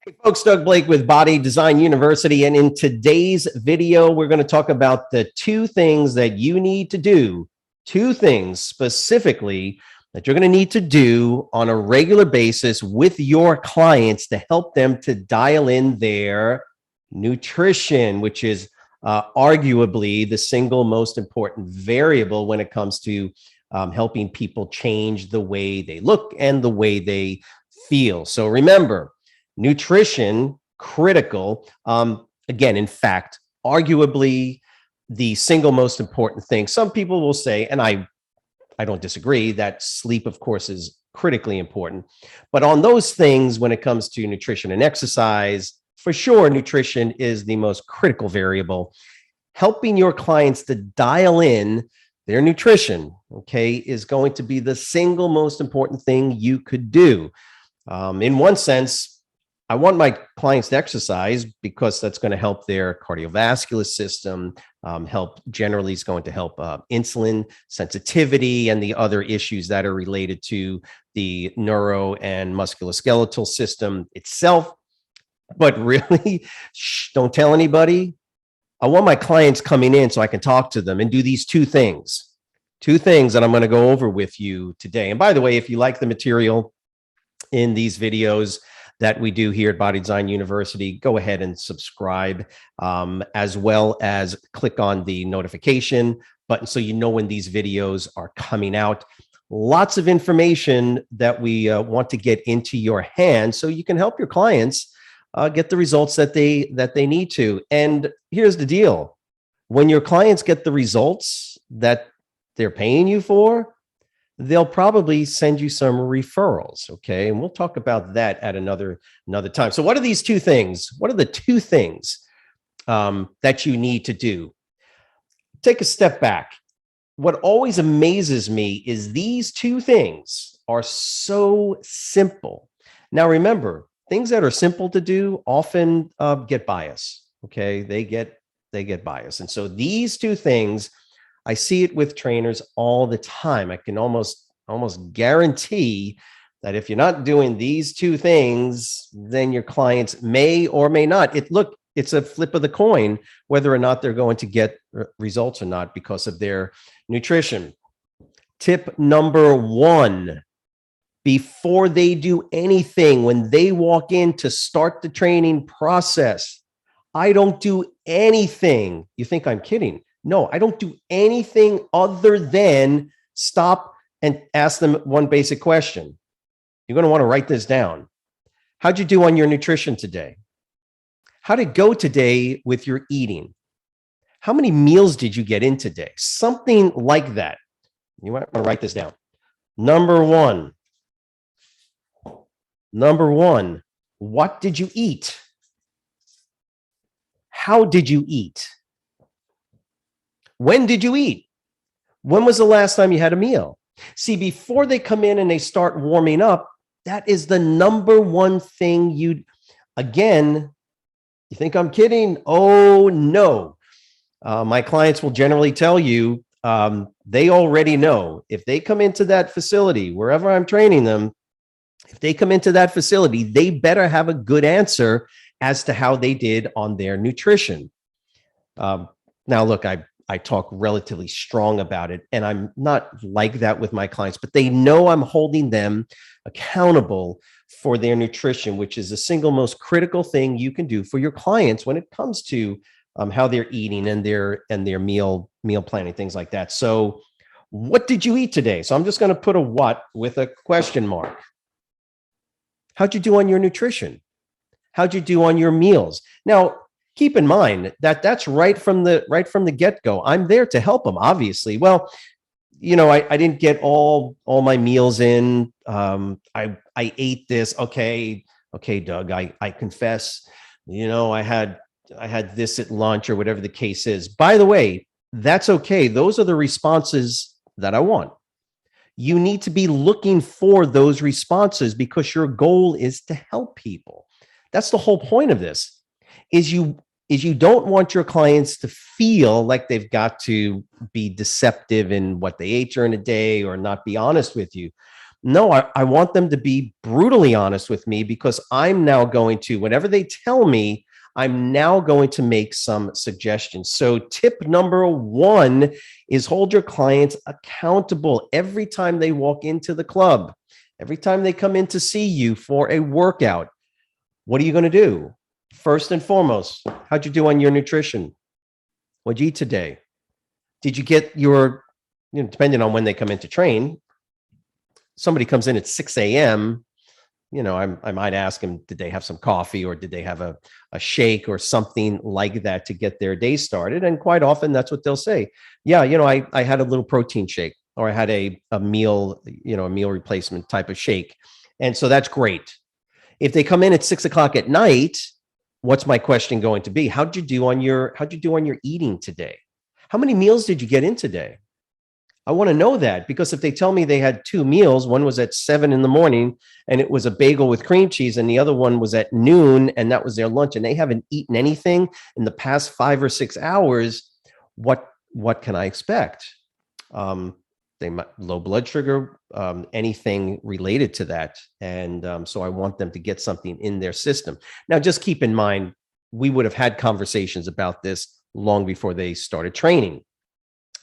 Hey folks, Doug Blake with Body Design University. And in today's video, we're going to talk about the two things that you need to do, two things specifically that you're going to need to do on a regular basis with your clients to help them to dial in their nutrition, which is arguably the single most important variable when it comes to helping people change the way they look and the way they feel. So remember, nutrition, critical. Again, in fact, arguably the single most important thing. Some people will say, and I don't disagree, that sleep, of course, is critically important. But on those things, when it comes to nutrition and exercise, for sure, nutrition is the most critical variable. Helping your clients to dial in their nutrition, okay, is going to be the single most important thing you could do. In one sense, I want my clients to exercise because that's going to help their cardiovascular system, generally is going to help insulin sensitivity and the other issues that are related to the neuro and musculoskeletal system itself. But really, don't tell anybody. I want my clients coming in so I can talk to them and do these two things that I'm going to go over with you today. And by the way, if you like the material in these videos that we do here at Body Design University, go ahead and subscribe, as well as click on the notification button so you know when these videos are coming out. Lots of information that we want to get into your hands so you can help your clients get the results that they need to. And here's the deal. When your clients get the results that they're paying you for, they'll probably send you some referrals. Okay. And we'll talk about that at another time. So what are these two things? What are the two things that you need to do? Take a step back. What always amazes me is these two things are so simple. Now, remember, things that are simple to do often get bias. Okay. They get bias. And so these two things, I see it with trainers all the time. I can almost guarantee that if you're not doing these two things, then your clients may or may not. It's a flip of the coin whether or not they're going to get results or not because of their nutrition. Tip number one, before they do anything, when they walk in to start the training process, I don't do anything. You think I'm kidding? No, I don't do anything other than stop and ask them one basic question. You're going to want to write this down. How'd you do on your nutrition today? How'd it go today with your eating? How many meals did you get in today? Something like that. You might want to write this down. Number one, what did you eat? How did you eat? When did you eat? When was the last time you had a meal? See, before they come in and they start warming up, that is the number one thing you think I'm kidding? Oh, no. My clients will generally tell you they already know if they come into that facility, wherever I'm training them, if they come into that facility, they better have a good answer as to how they did on their nutrition. Now, look, I talk relatively strong about it, and I'm not like that with my clients, but they know I'm holding them accountable for their nutrition, which is the single most critical thing you can do for your clients when it comes to how they're eating and their meal planning, things like that. So what did you eat today? So I'm just going to put a what with a question mark. How'd you do on your nutrition? How'd you do on your meals? Now, keep in mind that that's right from the get-go. I'm there to help them, obviously. Well, I didn't get all my meals in. I ate this. Okay, Doug, I confess, I had this at lunch or whatever the case is. By the way, that's okay. Those are the responses that I want. You need to be looking for those responses because your goal is to help people. That's the whole point of this, is you don't want your clients to feel like they've got to be deceptive in what they ate during the day or not be honest with you. No, I want them to be brutally honest with me, because I'm now going to, whatever they tell me, I'm now going to make some suggestions. So tip number one is hold your clients accountable every time they walk into the club, every time they come in to see you for a workout. What are you going to do? First and foremost, how'd you do on your nutrition? What'd you eat today? Did you get your, depending on when they come in to train, somebody comes in at 6 a.m., I might ask them, did they have some coffee, or did they have a shake or something like that to get their day started? And quite often that's what they'll say. Yeah, I had a little protein shake, or I had a meal, a meal replacement type of shake. And so that's great. If they come in at 6 o'clock at night, what's my question going to be? How'd you do on your eating today? How many meals did you get in today? I want to know that, because if they tell me they had two meals, one was at 7 a.m. and it was a bagel with cream cheese, and the other one was at noon and that was their lunch, and they haven't eaten anything in the past 5 or 6 hours, what can I expect? They might low blood sugar, anything related to that, and so I want them to get something in their system. Now, just keep in mind, we would have had conversations about this long before they started training.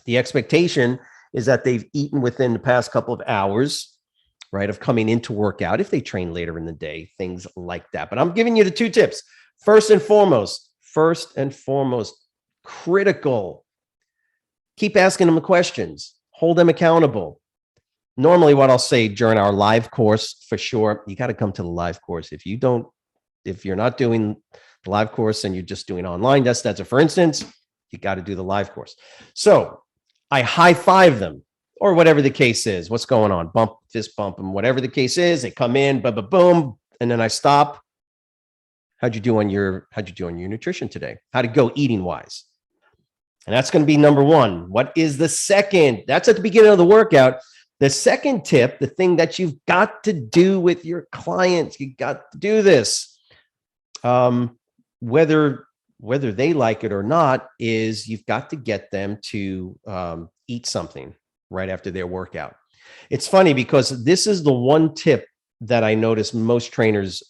The expectation is that they've eaten within the past couple of hours, right, of coming into workout, if they train later in the day, things like that. But I'm giving you the two tips. First and foremost, critical. Keep asking them the questions. Hold them accountable. Normally, what I'll say during our live course, for sure, you got to come to the live course. If you're not doing the live course and you're just doing online, that's a for instance, you got to do the live course. So I high five them, or whatever the case is. What's going on? Bump, fist bump, and whatever the case is, they come in, boom, and then I stop. How'd you do on your nutrition today? How'd it go eating wise? And that's going to be number one. What is the second? That's at the beginning of the workout. The second tip, the thing that you've got to do with your clients, you got to do this, whether they like it or not, is you've got to get them to eat something right after their workout. It's funny, because this is the one tip that I notice most trainers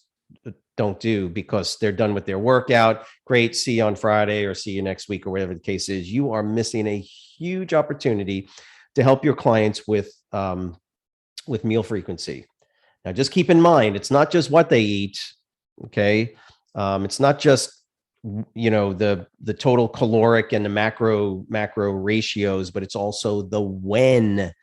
don't do, because they're done with their workout. Great, see you on Friday, or see you next week, or whatever the case is. You are missing a huge opportunity to help your clients with meal frequency. Now, just keep in mind, it's not just what they eat. Okay, it's not just the total caloric and the macro ratios, but it's also the when.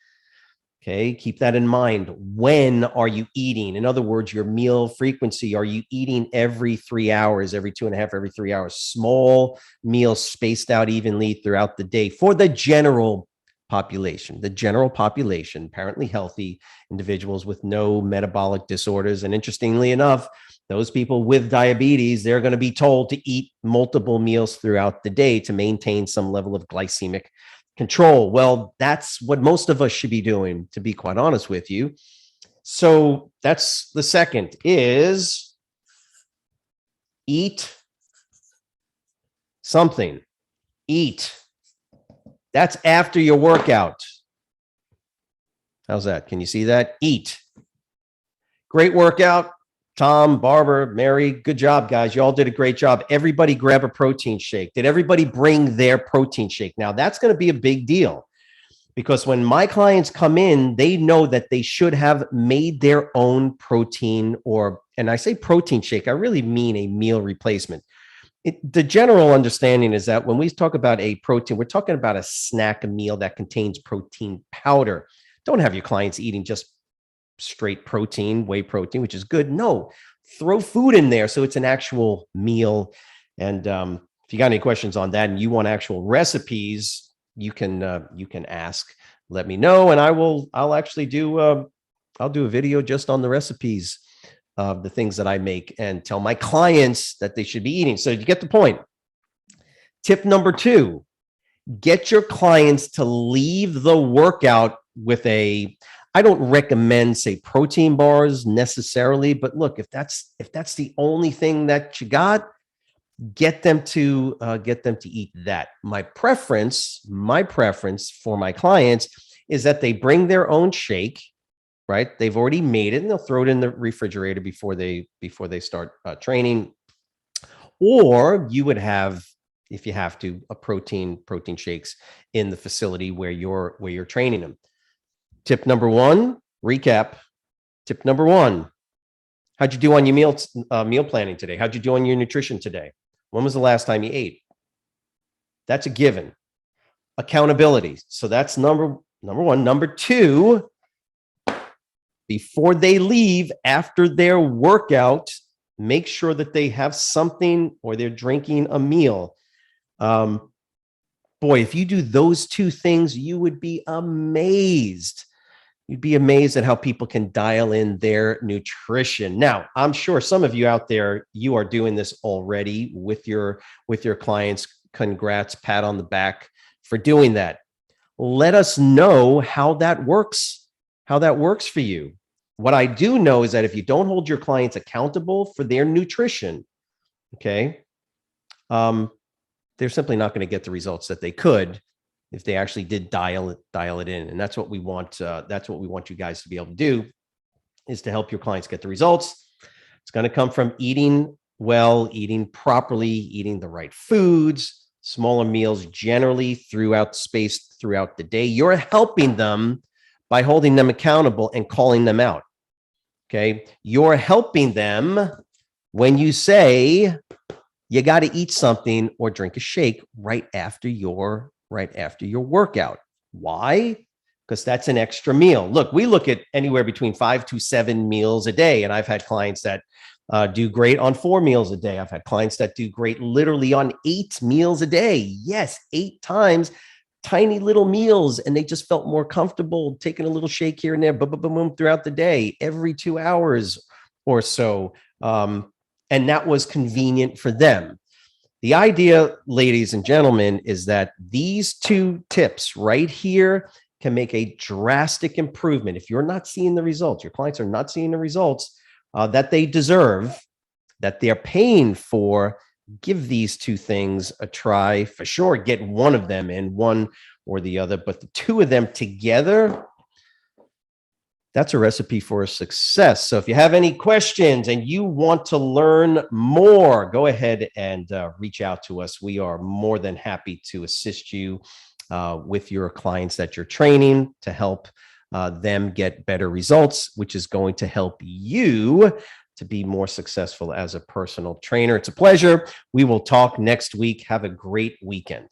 Okay, keep that in mind. When are you eating? In other words, your meal frequency. Are you eating every 3 hours, every 2.5, every 3 hours? Small meals spaced out evenly throughout the day for the general population. The general population, apparently healthy individuals with no metabolic disorders. And interestingly enough, those people with diabetes, they're going to be told to eat multiple meals throughout the day to maintain some level of glycemic control. Well, that's what most of us should be doing, to be quite honest with you. So that's the second, is eat something. Eat. That's after your workout. How's that? Can you see that? Eat. Great workout. Tom, Barbara, Mary, good job, guys. You all did a great job. Everybody grab a protein shake. Did everybody bring their protein shake? Now, that's going to be a big deal, because when my clients come in, they know that they should have made their own protein, and I say protein shake, I really mean a meal replacement. The general understanding is that when we talk about a protein, we're talking about a snack meal that contains protein powder. Don't have your clients eating just straight protein, whey protein, which is good. No, throw food in there so it's an actual meal. And if you got any questions on that and you want actual recipes, you can ask. Let me know, and I'll actually do I'll do a video just on the recipes of the things that I make and tell my clients that they should be eating. So you get the point. Tip number 2, get your clients to leave the workout with I don't recommend, say, protein bars necessarily, but look, if that's the only thing that you got, get them to eat that. My preference for my clients is that they bring their own shake, right? They've already made it and they'll throw it in the refrigerator before they start training. Or you would have, if you have to, a protein shakes in the facility where you're training them. Tip number one, recap. Tip number one, how'd you do on your meal planning today? How'd you do on your nutrition today? When was the last time you ate? That's a given. Accountability. So that's number one. Number two, before they leave after their workout, make sure that they have something or they're drinking a meal. Boy, if you do those two things, you would be amazed. You'd be amazed at how people can dial in their nutrition. Now, I'm sure some of you out there, you are doing this already with your clients. Congrats, pat on the back for doing that. Let us know how that works for you. What I do know is that if you don't hold your clients accountable for their nutrition, okay, they're simply not going to get the results that they could if they actually did dial it in. And that's what we want. That's what we want you guys to be able to do, is to help your clients get the results. It's going to come from eating well, eating properly, eating the right foods, smaller meals generally throughout the day. You're helping them by holding them accountable and calling them out. Okay. You're helping them when you say you got to eat something or drink a shake right after your workout. Why? Because that's an extra meal. Look, we look at anywhere between 5 to 7 meals a day. And I've had clients that do great on 4 meals a day. I've had clients that do great literally on 8 meals a day. Yes, 8 times, tiny little meals. And they just felt more comfortable taking a little shake here and there, boom, boom, boom, boom, throughout the day, every 2 hours or so. And that was convenient for them. The idea, ladies and gentlemen, is that these 2 tips right here can make a drastic improvement. If you're not seeing the results, your clients are not seeing the results that they deserve, that they're paying for, give these 2 things a try for sure. Get one of them in, one or the other, but the 2 of them together, that's a recipe for success. So if you have any questions and you want to learn more, go ahead and reach out to us. We are more than happy to assist you with your clients that you're training to help them get better results, which is going to help you to be more successful as a personal trainer. It's a pleasure. We will talk next week. Have a great weekend.